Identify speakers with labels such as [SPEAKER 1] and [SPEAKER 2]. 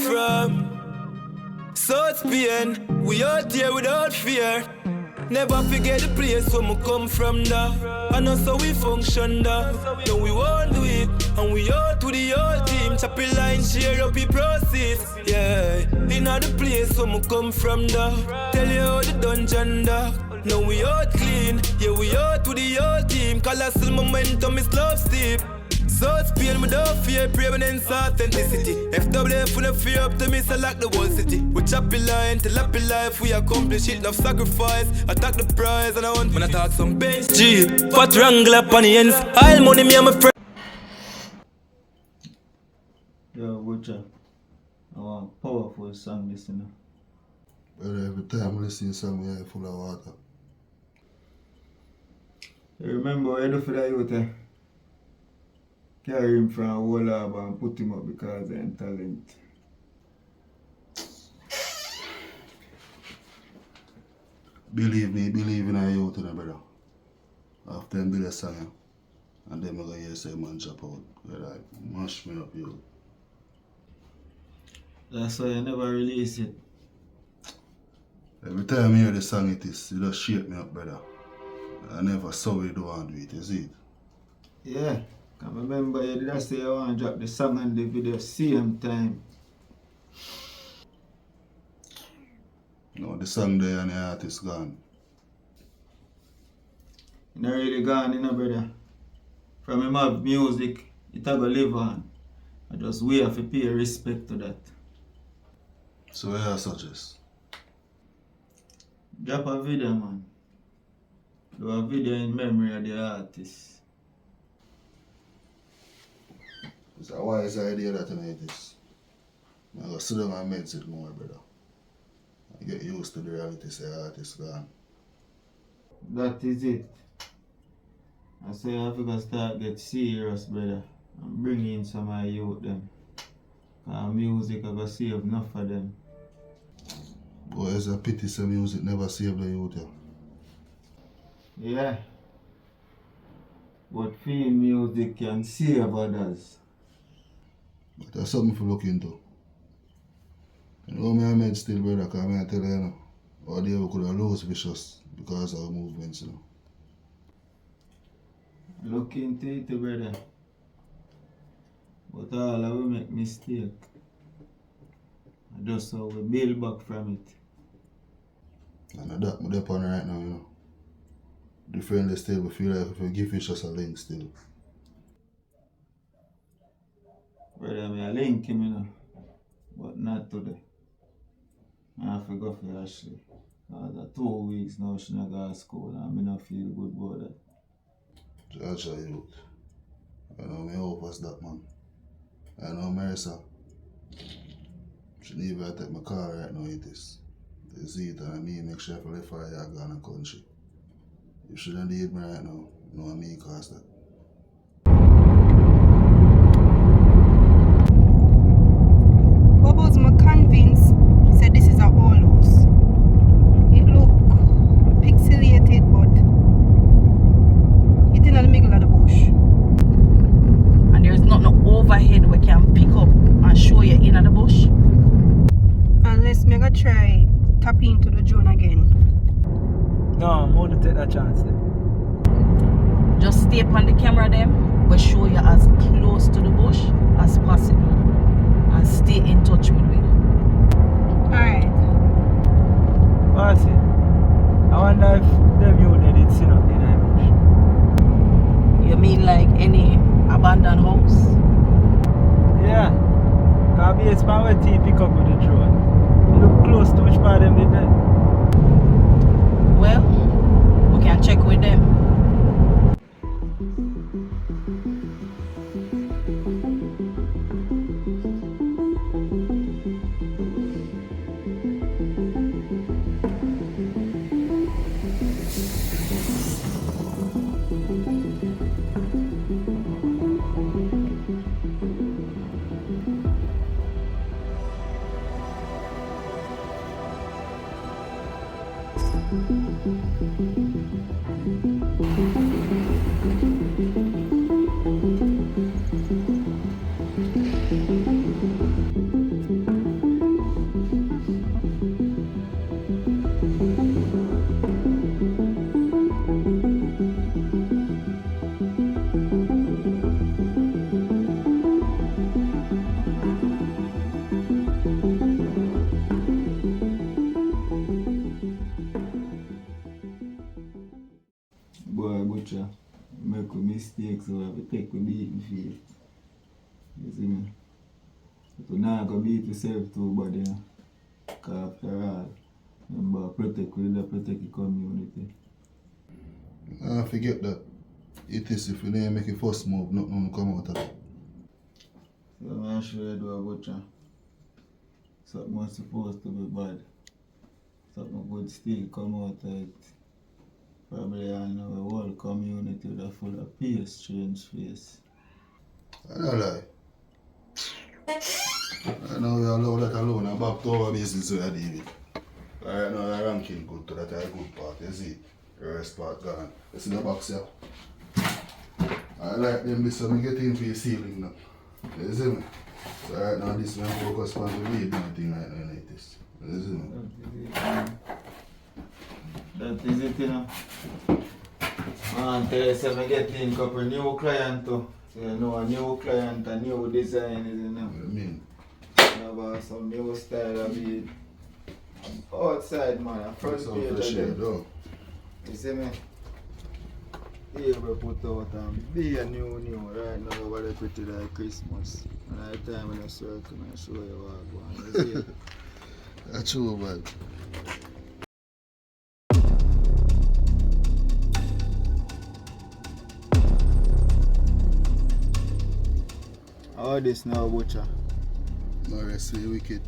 [SPEAKER 1] from. So it's pain, we out here without fear. Never forget the place where we come from, da. I know so we function, da. No, we won't do it, and we out with the whole team. Chop a line, share up the process, yeah. In all the place where we come from, da. Tell you how the dungeon, da. Now we out clean, yeah, we out with the whole team. Colossal momentum is love steep. So it's pain without fear, preeminence, authenticity. FWF with a fear up to miss, I like the whole city. We chop a line till happy life, we accomplish it. Enough sacrifice, attack the prize, and I want when I talk some bench. Jeep, fat wrangle up on the ends. I'll money me and my friend.
[SPEAKER 2] Yo, Butcha, I want a powerful song this, you know.
[SPEAKER 3] But every time I listen to song, I'm full of water.
[SPEAKER 2] You remember what I do for that youth, eh? Carry him from a whole harbor and put him up because of his talent.
[SPEAKER 3] Believe me, believe in a youth, brother. After them build a song, and then I'm going to hear say man chop out. They like, mash me up, you.
[SPEAKER 2] That's why I never release it.
[SPEAKER 3] Every time I hear the song, it just shake me up, brother. I never saw it do want to do it, you see it?
[SPEAKER 2] Yeah, I remember you did say you want to drop the song and the video same time.
[SPEAKER 3] No, the song there and the artist gone.
[SPEAKER 2] It's not really gone, you know, brother. From him have music, it a go live on. I just wait to pay respect to that.
[SPEAKER 3] So what you suggest?
[SPEAKER 2] Drop a video, man. Do a video in memory of the artist.
[SPEAKER 3] It's a wise idea that tonight is. I'm going to sit down and meditate more, brother. I get used to the reality, say artist gone.
[SPEAKER 2] That is it. I say I have to start get serious, brother. And bring in some of my youth them. Cause music I go save enough for them.
[SPEAKER 3] Boy, it's a pity some music never saved the youth, yeah.
[SPEAKER 2] Yeah. But film music can save others.
[SPEAKER 3] But that's something to look into. You know me I made still, brother, because I tell you, you know, all day we could have lost vicious because of our movements, you know.
[SPEAKER 2] Look into it, brother. But all of we make mistake. Just how we build back from it.
[SPEAKER 3] And that I'm up on right now, you know. The friendly still, we feel like if we give each us a link still.
[SPEAKER 2] Brother, I link him, you know. But not today. I have to go for Ashley. After 2 weeks now, she not go to school and I not feel good about that.
[SPEAKER 3] Judge youth. I know me hope was that, man. I know Marissa. She need to take my car right now, Hittis. They see it and me make sure if I left her here, I go in the country. If she don't need me right now, you know me cause that.
[SPEAKER 4] Bubbles me convinced said this is a old house. It look pixelated but it's in the middle of the bush.
[SPEAKER 5] And there's not no overhead we can pick up and show you in the bush.
[SPEAKER 4] Unless me go try tap into the drone again.
[SPEAKER 1] No, I'm going to take that chance then.
[SPEAKER 5] Just stay on the camera then. We'll show you as close to the bush as possible. And stay in touch with me.
[SPEAKER 4] Alright.
[SPEAKER 1] What's it? I wonder if them you did sit up in the bush.
[SPEAKER 5] You mean like any abandoned house?
[SPEAKER 1] Yeah. Because based on where T pick up with the drone. You look close to which part of them did that.
[SPEAKER 5] Well, we can check with them.
[SPEAKER 2] work with mistakes, so we have to take with beating feel. You see me? But we not gonna beat yourself too bad, you know. Because after all, remember, protect the community.
[SPEAKER 3] Forget that. Hittis, if you didn't make a first move, nothing will come out of it.
[SPEAKER 2] So I'm sure you do a butcher. Something was supposed to be bad. Something good still come out of it. Probably I know the whole community that full of peace, strange face.
[SPEAKER 3] I don't lie. I know we allow that alone and back to our business we are dealing with. Right now the ranking good to that a good part, you see? The rest part gone. You see the box here? I like them this so I get in for your ceiling now. You see me? So right now this man focus on the weed and thing right now like this. You see me?
[SPEAKER 2] That is it, you know. Man, tell you say I get in a couple new client too. So you know a new client, a new design is in them.
[SPEAKER 3] What do you mean?
[SPEAKER 2] About some new style of bead. Outside man, a front
[SPEAKER 3] That's all
[SPEAKER 2] page
[SPEAKER 3] fresh
[SPEAKER 2] of
[SPEAKER 3] air
[SPEAKER 2] them.
[SPEAKER 3] though.
[SPEAKER 2] You see me? Here we put out and be a new right now over the pretty like Christmas. And at the time when I circle I show you what I want. You see?
[SPEAKER 3] That's true, man.
[SPEAKER 2] How this now, Butcha?
[SPEAKER 3] No rest for the wicked.